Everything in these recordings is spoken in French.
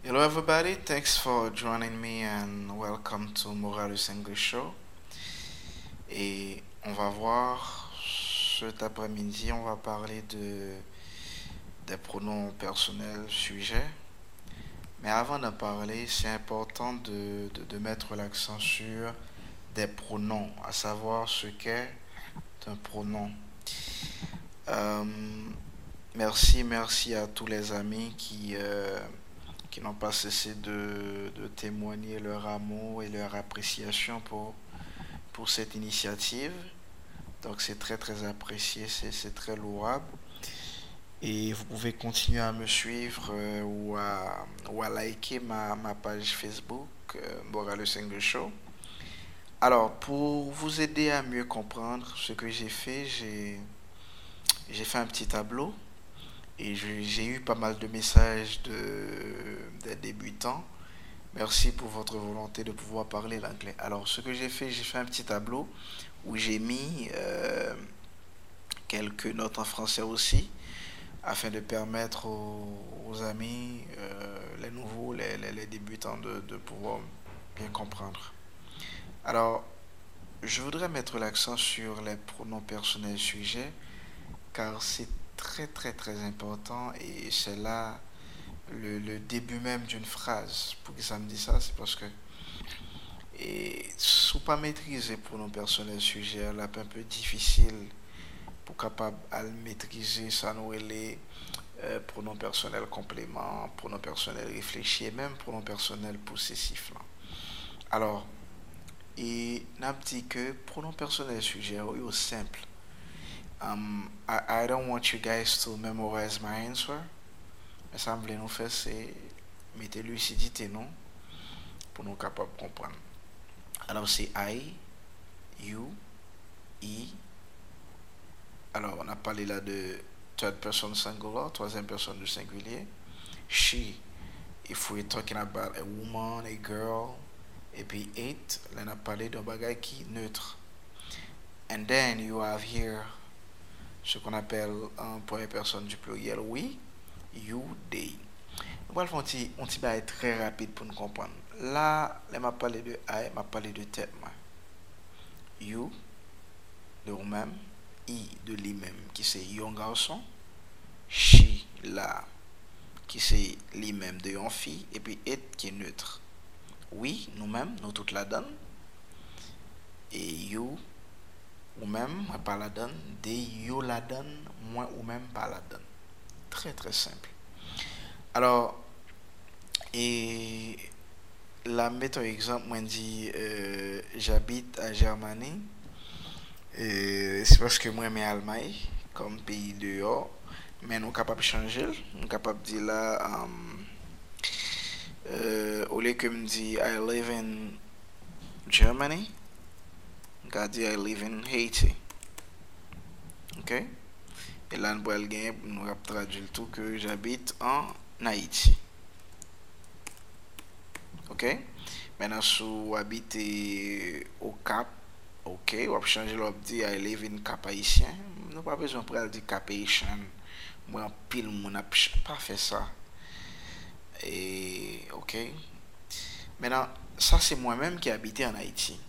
Hello, everybody. Thanks for joining me and welcome to Morales English Show. Et on va voir cet après-midi, on va parler des pronoms personnels sujets. Mais avant d'en parler, c'est important de mettre l'accent sur des pronoms, à savoir ce qu'est un pronom. Euh, merci à tous les amis qui n'ont pas cessé de témoigner leur amour et leur appréciation pour cette initiative. Donc c'est très très apprécié, c'est très louable. Et vous pouvez continuer à me suivre ou à liker ma page Facebook, Morales English Show. Alors, pour vous aider à mieux comprendre ce que j'ai fait un petit tableau et j'ai eu pas mal de messages des débutants. Merci pour votre volonté de pouvoir parler l'anglais. Alors, ce que j'ai fait un petit tableau où j'ai mis quelques notes en français aussi, afin de permettre aux amis, les nouveaux, les débutants, de pouvoir bien comprendre. Alors, je voudrais mettre l'accent sur les pronoms personnels sujets, car c'est très très très important et c'est là le début même d'une phrase. Pour que ça me dise ça, c'est parce que et sous pas maîtriser pronoms personnels sujets, là, un peu difficile pour capable à le maîtriser, ça nous les pronoms personnels complément, pronoms personnels réfléchis et même pronoms personnels possessifs là. Alors, et n'a dit que pronoms personnels sujet est simple. I don't want you guys to memorize my answer. Mais ça me nous faire c'est mettre lucidité non pour nous capables de comprendre. Alors c'est I, you, he. Alors on a parlé là de third person singular, troisième personne du singulier. She, if we're talking about a woman, a girl, et puis it, là on a parlé d'un bagage qui est neutre. And then you have here ce qu'on appelle en première personne du pluriel we, you, they. On va le faire un petit bail très rapide pour nous comprendre. Là, là m'a parlé de I, m'a parlé de tête. You, de vous-même. He, de lui-même, qui c'est yon garçon. She, là, qui c'est lui-même de yon fille. Et puis it, qui est neutre. Oui, nous-mêmes, nous toutes la donne. Et you, ou même, moi pas la donne. They, you la donne. Moi ou même pas la donne. Très très simple. Alors, et la mettons exemple, moi dit j'habite à Germanie. C'est parce que moi, je Allemagne comme pays dehors. Mais nous sommes capables de changer. Nous sommes capables de dire là, au lieu que me dit I live in Germany, on va dire I live in Haiti. Ok? Et là, nous avons traduit le tout que j'habite en Haïti. Ok? Maintenant, si vous habitez au Cap, ok, on va changer l'op dit I live in Cap Haïtien. Nous pas besoin de dire Cap Haïtien. Moi, en pile, mon n'a pas fait ça. Et ok. Maintenant, ça c'est moi-même qui habitais en Haïti.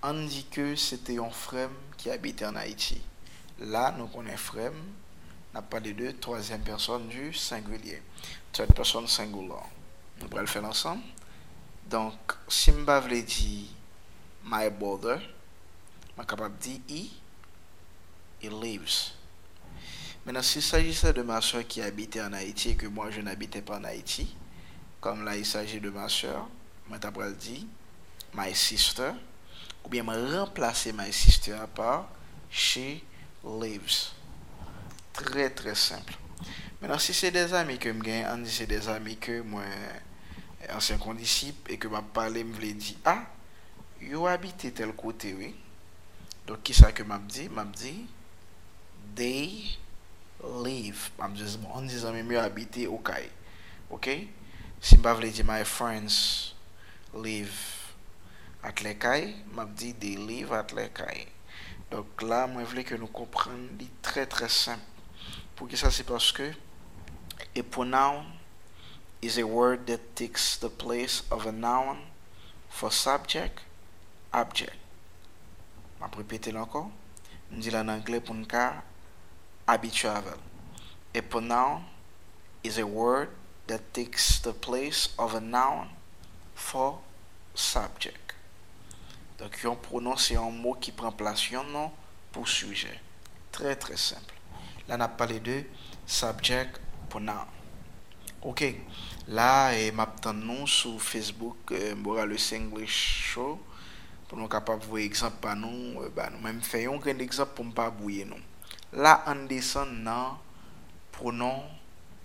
On dit que c'était un frère qui habitait en Haïti. Là, nous connaissons frère, n'a pas de deux, troisième personne du singulier. Third person singular. On pourrait le faire ensemble. Donc, si je veux dire my brother, je suis capable de dire he lives. Maintenant, s'il s'agissait de ma soeur qui habitait en Haïti et que moi je n'habitais pas en Haïti, comme là il s'agit de ma soeur, je vais dire my sister, ou bien me remplacer my sister par she lives. Très très simple. Maintenant, si c'est des amis que je gagne, on dit c'est des amis que moi, ancien condisciple, et que je parle, je me dit ah, you habite tel côté, oui. Donc, qui ça que m'a dit? M'a dit they live. On dit amis mieux habiter au Caille. Ok? Si je veux dire my friends live at l'Ekaï, m'a dit they live at l'Ekaï. Donc là, moi, je voulais que nous comprenions très très simple. Pour que ça, c'est parce que et pronoun is a word that takes the place of a noun for subject, object. Je vais répéter encore. Je dis en anglais pour un cas habituel. A pronoun is a word that takes the place of a noun for subject. Donc, un pronom, c'est un mot qui prend place d'un nom pour sujet. Très, très simple. Là, on a parlé de subject, pronoun. Ok. Là, m'attends nous sur Facebook, le Singlish Show, pour nous capables de voir exemple par nous, nous même faisons un exemple pour ne pas bouiller nous. Là, on descend dans pronom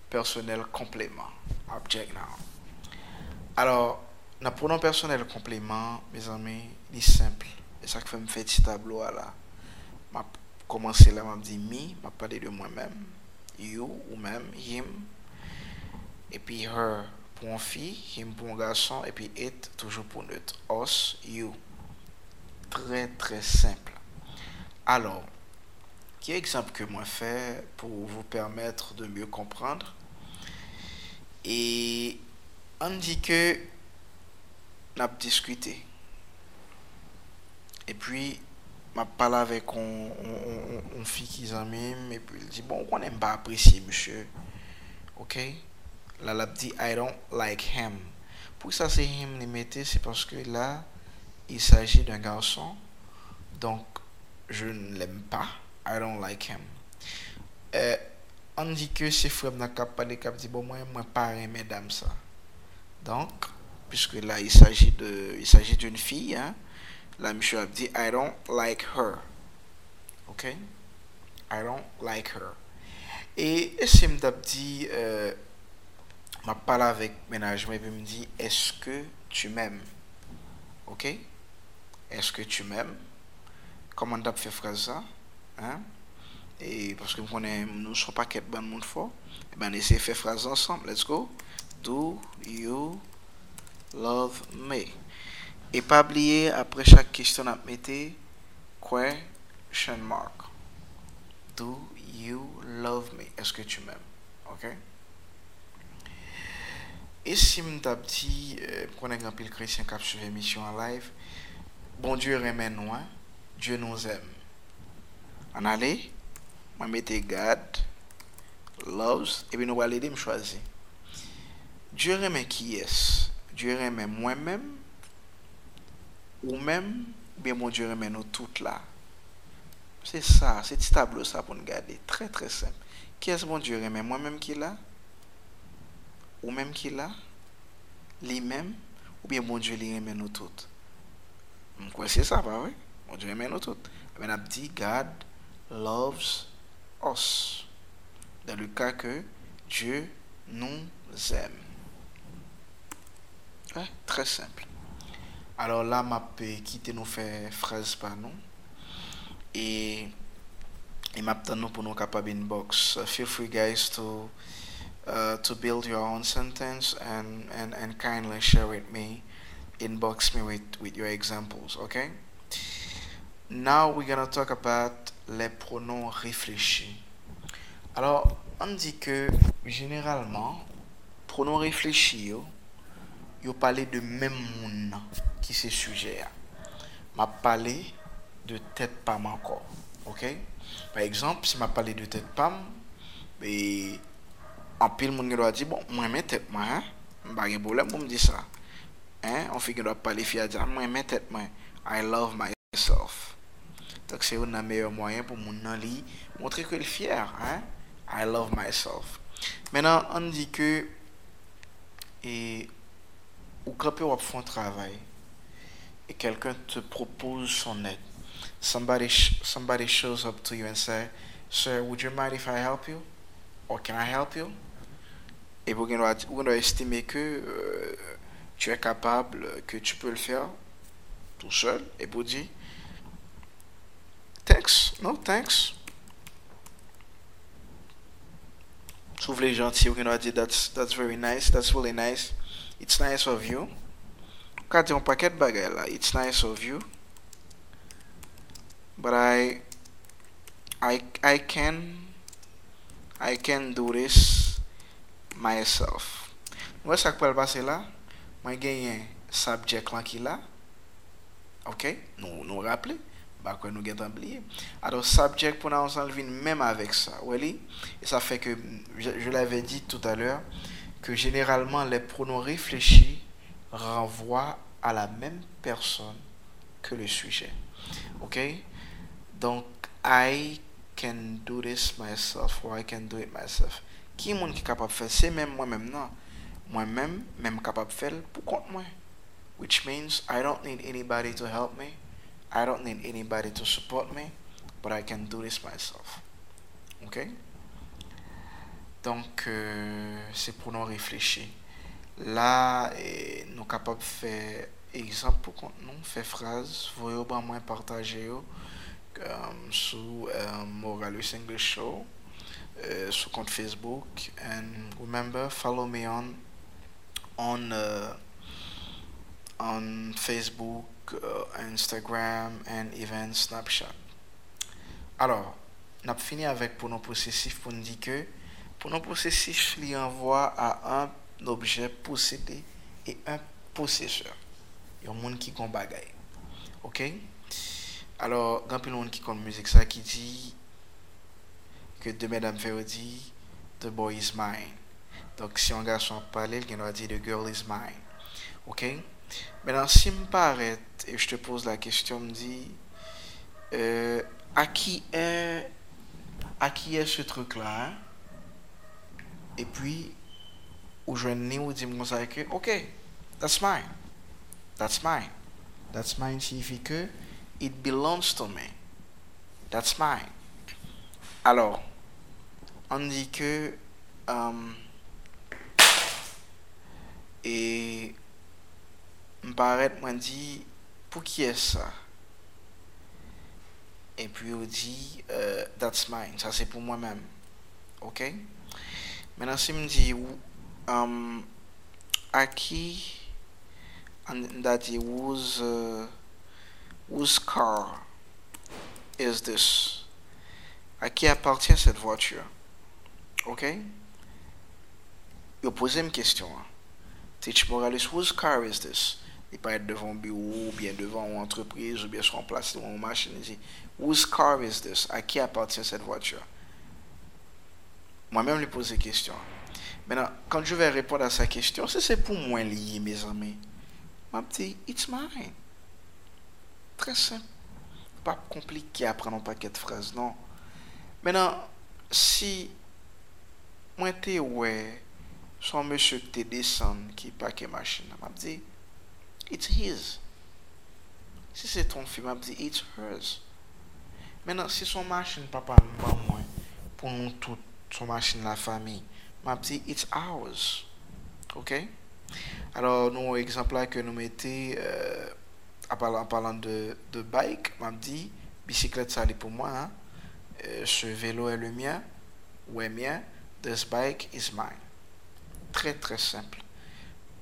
personnel complément, object noun. Alors, dans pronom personnel complément, mes amis, il est simple. Et ça que fait me faire petit tableau là. M'a commencé là, m'a dit me, m'a parlé de moi-même, you ou même him, et puis her pour une fille, him pour un garçon, et puis it toujours pour neutre, us, you. Très très simple. Alors, quel exemple que moi fais pour vous permettre de mieux comprendre? Et on dit que on a discuté. Et puis, m'a parlé avec une fille qui m'aime et puis il dit bon, on n'aime pas apprécier monsieur. OK? Là, elle dit I don't like him. Pour ça, c'est him limité, c'est parce que là, il s'agit d'un garçon. Donc, je ne l'aime pas. I don't like him. On dit que c'est frère n'a pas parlé qui dit bon moi pas aimer dame ça. Donc, puisque là il s'agit d'une fille, hein, là monsieur a dit I don't like her. OK? I don't like her. Et si me dit m'a parlé avec ménagement et puis me dit est-ce que tu m'aimes? OK? Est-ce que tu m'aimes? Comment t'as fait phrase ça? Hein? Et parce que nous ne sommes pas qu'être bon monde fort, et ben essayez de faire phrase ensemble. Let's go. Do you love me? Et pas oublier après chaque question à mettre question mark. Do you love me? Est-ce que tu m'aimes? OK? Et si je t'ai dit, qu'on est un pile chrétien qui a suivi l'émission en live, bon Dieu remet nous, hein? Dieu nous aime. En allez? Je mets God loves et puis nous allons aider me choisir. Dieu remet qui est? Dieu remet moi-même ou même bien mon Dieu remet nous toutes là. C'est ça, c'est petit tableau ça pour nous garder, très très simple. Qui est-ce mon Dieu remet moi-même qui là? Ou même qui là? Lui-même ou bien mon Dieu lui remet nous toutes? Quoi c'est ça pas vrai? Mon Dieu remet nous toutes. On a dit God loves us. Dans le cas que Dieu nous aime. Ouais, très simple. Alors là, je peux quitter nous faire phrase par nous. Et maintenant, pour nous capables inbox. Feel free, guys, to build your own sentence and kindly share with me. Inbox me with your examples, okay? Now we're gonna talk about les pronoms réfléchis. Alors, on dit que généralement, pronoms réfléchis, yo parlé de même monde qui c'est sujet. M'a parlé de tête pam encore, ok? Par exemple, si m'a parlé de tête pam, et en pile monde doit dire bon, moi mes tête moi, hein, pas de problème pour me dire ça. Hein, on fait que doit parler fier dire moi mes tête moi, I love myself. Donc c'est un meilleur moyen pour mon li montrer que il est fier, hein? I love myself. Maintenant, on dit que et ou quand on fait un travail et quelqu'un te propose son aide. Somebody shows up to you and say, "Sir, would you mind if I help you? Or can I help you?" Et vous allez estimer que tu es capable, que tu peux le faire tout seul. Et vous dites, thanks, no thanks. Si vous voulez gentil, vous allez dire, that's very nice, that's really nice. It's nice of you. Quand tu as un paquet de bagages là, it's nice of you. But I can do this myself. Ouais, ça qui peut le passer là. Moi, j'ai un subject là qui là. Ok? Nous rappeler. Bah, que nous avons oublié. Alors, subject pour nous enlever même avec ça. Oui, et ça fait que, je l'avais dit tout à l'heure, que généralement les pronoms réfléchis renvoient à la même personne que le sujet. Ok? Donc, I can do this myself or I can do it myself. Qui est monde qui est capable de faire? C'est même moi-même, non. Moi-même, même capable de faire pour compte moi. Which means I don't need anybody to help me. I don't need anybody to support me. But I can do this myself. Ok? Donc, c'est pour nous réfléchir. Là, nous sommes capables de faire exemple pour compte nous, faire phrase, voyez au moins partager sur Moralus English Show, sur compte Facebook. And remember, follow me on Facebook, Instagram, and even Snapchat. Alors, on a fini avec pour nos possessifs pour nous dire que pour nos possessifs, il envoie à un objet possédé et un possesseur. Il y a un monde qui gon bagaille. OK? Alors, il y a un monde qui connaît musique ça qui dit que deux mesdames fait dit the boy is mine. Donc si un garçon parle, il va dire the girl is mine. OK? Maintenant, si me paraît et je te pose la question, me dit à qui est ce truc là? Hein? Et puis ou je ne ou dit ça que OK, that's mine. That's mine. That's mine signifie que it belongs to me. That's mine. Alors, on dit que et me paraît moi dit pour qui est ça? Et puis on dit that's mine. Ça c'est pour moi-même. OK? Maintenant si me dit à qui on a dit whose car is this? À qui appartient cette voiture? OK? Yo posez une question. Hein. Teach Morales, whose car is this? Il peut être devant un bureau, ou bien devant une entreprise, ou bien sur une place devant une machine. Il dit, whose car is this? À qui appartient cette voiture? Moi-même, lui pose des questions. Maintenant, quand je vais répondre à sa question, c'est pour moi lié, mes amis. Je dis, it's mine. Très simple. Pas compliqué à prendre un paquet de phrases, non. Maintenant, si moi t'es ouais, son monsieur qui te descend qui paquet machine, m'a dit it's his. Si c'est ton fils, m'a dit it's hers. Maintenant, si son machine papa pas moi pour nous tout son machine la famille, m'a dit it's ours. OK? Alors, nous exemple là que nous mettons en parlant de bike, m'a dit bicyclette ça est pour moi hein? Ce vélo est le mien ou est mien. This bike is mine. Très très simple.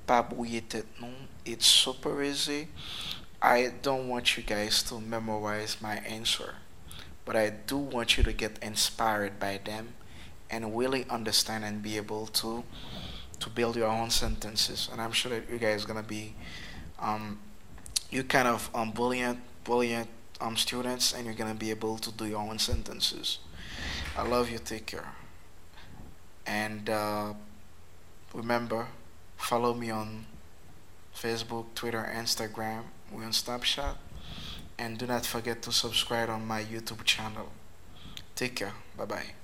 Pas brouiller tête non. It's super easy. I don't want you guys to memorize my answer, but I do want you to get inspired by them and really understand and be able to build your own sentences. And I'm sure that you guys gonna be you kind of brilliant students, and you're gonna be able to do your own sentences. I love you. Take care. And remember, follow me on Facebook, Twitter, Instagram. We're on Snapchat. And do not forget to subscribe on my YouTube channel. Take care. Bye bye.